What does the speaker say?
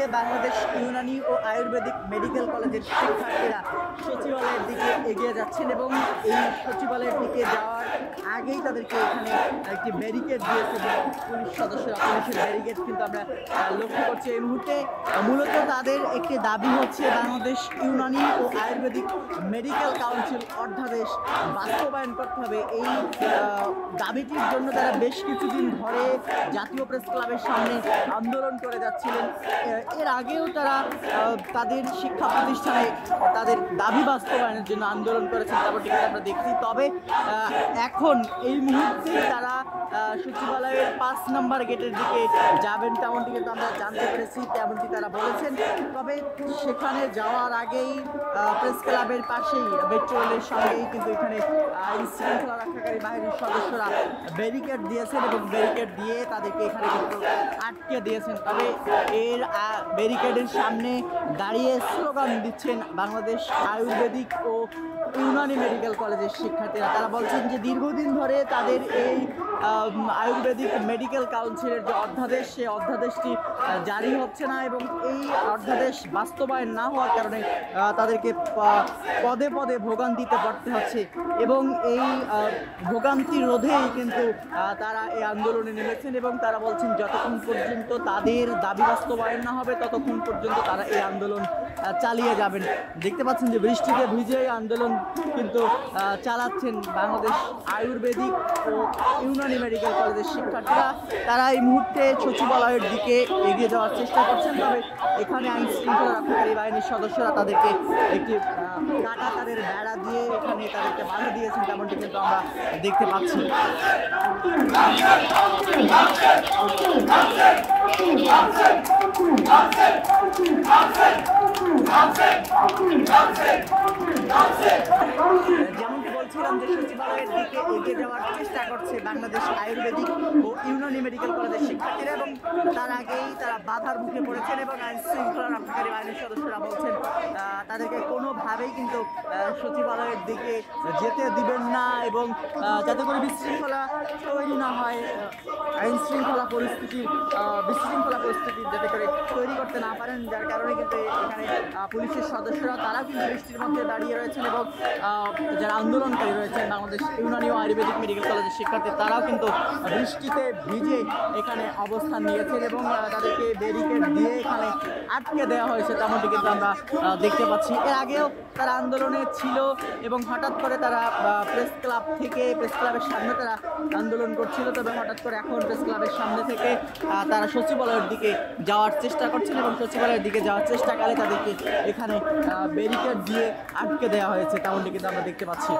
দিকে বাংলাদেশ ইউনানি ও আয়ুর্বেদিক মেডিকেল কলেজের শিক্ষার্থীরা সচিবালয়ের দিকে এগিয়ে যাচ্ছেন এবং এই সচিবালয়ের দিকে যাওয়ার আগেই তাদেরকে এখানে একটি ব্যারিকেড দিয়েছে পুলিশ সদস্যরা। পুলিশের ব্যারিকেড কিন্তু আমরা লক্ষ্য করছি এই মুহূর্তে। মূলত তাদের একটি দাবি হচ্ছে বাংলাদেশ ইউনানি ও আয়ুর্বেদিক মেডিকেল কাউন্সিল অধ্যাদেশ বাস্তবায়ন করতে হবে। এই দাবিটির জন্য তারা বেশ কিছুদিন ধরে জাতীয় প্রেস ক্লাবের সামনে আন্দোলন করে যাচ্ছিলেন। এর আগেও তারা তাদের শিক্ষা প্রতিষ্ঠানে তাদের দাবি বাস্তবায়নের জন্য আন্দোলন করেছেন, তেমনটি আমরা দেখছি। তবে এখন এই মুহূর্তে তারা সচিবালয়ের 5 নম্বর গেটের দিকে যাবেন, তেমনটি কিন্তু আমরা জানতে পেরেছি, তেমনটি তারা বলেছেন। তবে সেখানে যাওয়ার আগেই প্রেস ক্লাবের পাশেই মেট্রো রেলের সঙ্গেই কিন্তু এখানে আইন শৃঙ্খলা রক্ষাকারী বাহিনীর সদস্যরা ব্যারিকেড দিয়েছেন এবং ব্যারিকেড দিয়ে তাদেরকে এখানে কিন্তু আটকে দিয়েছেন। তবে এর ব্যারিকেডের সামনে দাঁড়িয়ে স্লোগান দিচ্ছেন বাংলাদেশ আয়ুর্বেদিক ও ইউনানি মেডিকেল কলেজের শিক্ষার্থীরা। তারা বলছেন যে দীর্ঘদিন ধরে তাদের এই আয়ুর্বেদিক মেডিকেল কাউন্সিলের যে অধ্যাদেশ, সেই অধ্যাদেশটি জারি হচ্ছে না এবং এই অধ্যাদেশ বাস্তবায়ন না হওয়ার কারণে তাদেরকে পদে পদে ভোগান্তিতে পড়তে হচ্ছে এবং এই ভোগান্তি রোধেই কিন্তু তারা এই আন্দোলনে নেমেছেন এবং তারা বলছেন যতক্ষণ পর্যন্ত তাদের দাবি বাস্তবায়ন না হবে ততক্ষণ পর্যন্ত তারা এই আন্দোলন চালিয়ে যাবেন। দেখতে পাচ্ছেন যে বৃষ্টিতে ভিজে এই আন্দোলন কিন্তু চালাচ্ছেন বাংলাদেশ আয়ুর্বেদিক ও ইউনানি মেডিকেল কলেজের শিক্ষার্থীরা। তারা এই মুহূর্তে সচিবালয়ের দিকে এগিয়ে যাওয়ার চেষ্টা করছেন। তবে এখানে আইন শৃঙ্খলা রক্ষাকারী বাহিনীর সদস্যরা তাদেরকে একটি কাঁটাতারের বেড়া দিয়ে এখানে তাদেরকে বাধা দিয়েছেন, তেমনটি কিন্তু আমরা দেখতে পাচ্ছি। যেমনটি বলছিলাম যে সচিবালয়ের দিকে এগিয়ে যাওয়ার চেষ্টা করছে বাংলাদেশ আয়ুর্বেদিক ও ইউনানি মেডিকেল কলেজের শিক্ষার্থীরা এবং তার আগেই তারা বাধার মুখে পড়েছেন এবং আইন শৃঙ্খলা রক্ষাকারী বাহিনীর সদস্যরা বলছেন তাদেরকে কোনোভাবেই কিন্তু সচিবালয়ের দিকে যেতে দিবেন না এবং যাতে করে বিশৃঙ্খলা তৈরি না হয়, আইন শৃঙ্খলা পরিস্থিতির যাতে করে তৈরি করতে না পারেন, যার কারণে কিন্তু এখানে পুলিশের সদস্যরা তারা কিন্তু বৃষ্টির মধ্যে দাঁড়িয়ে রয়েছেন এবং যারা আন্দোলনকারী রয়েছেন বাংলাদেশ ইউনানি ও আয়ুর্বেদিক মেডিকেল কলেজের শিক্ষার্থী তারাও কিন্তু বৃষ্টিতে ভিজে এখানে অবস্থান নিয়েছেন এবং তাদেরকে ব্যারিকেড দিয়ে এখানে আটকে দেওয়া হয়েছে, তেমনটি কিন্তু আমরা দেখতে পাচ্ছি। এর আগেও তারা আন্দোলনে ছিল এবং হঠাৎ করে তারা প্রেস ক্লাবের সামনে তারা আন্দোলন করছিল। তবে হঠাৎ করে এখন প্রেস ক্লাবের সামনে থেকে তারা সচিবালয়ের দিকে যাওয়ার চেষ্টা করছেন এবং সচিবালয়ের দিকে যাওয়ার চেষ্টাকালে তাদেরকে এখানে ব্যারিকেড দিয়ে আটকে দেওয়া হয়েছে, তেমনটি কিন্তু আমরা দেখতে পাচ্ছি।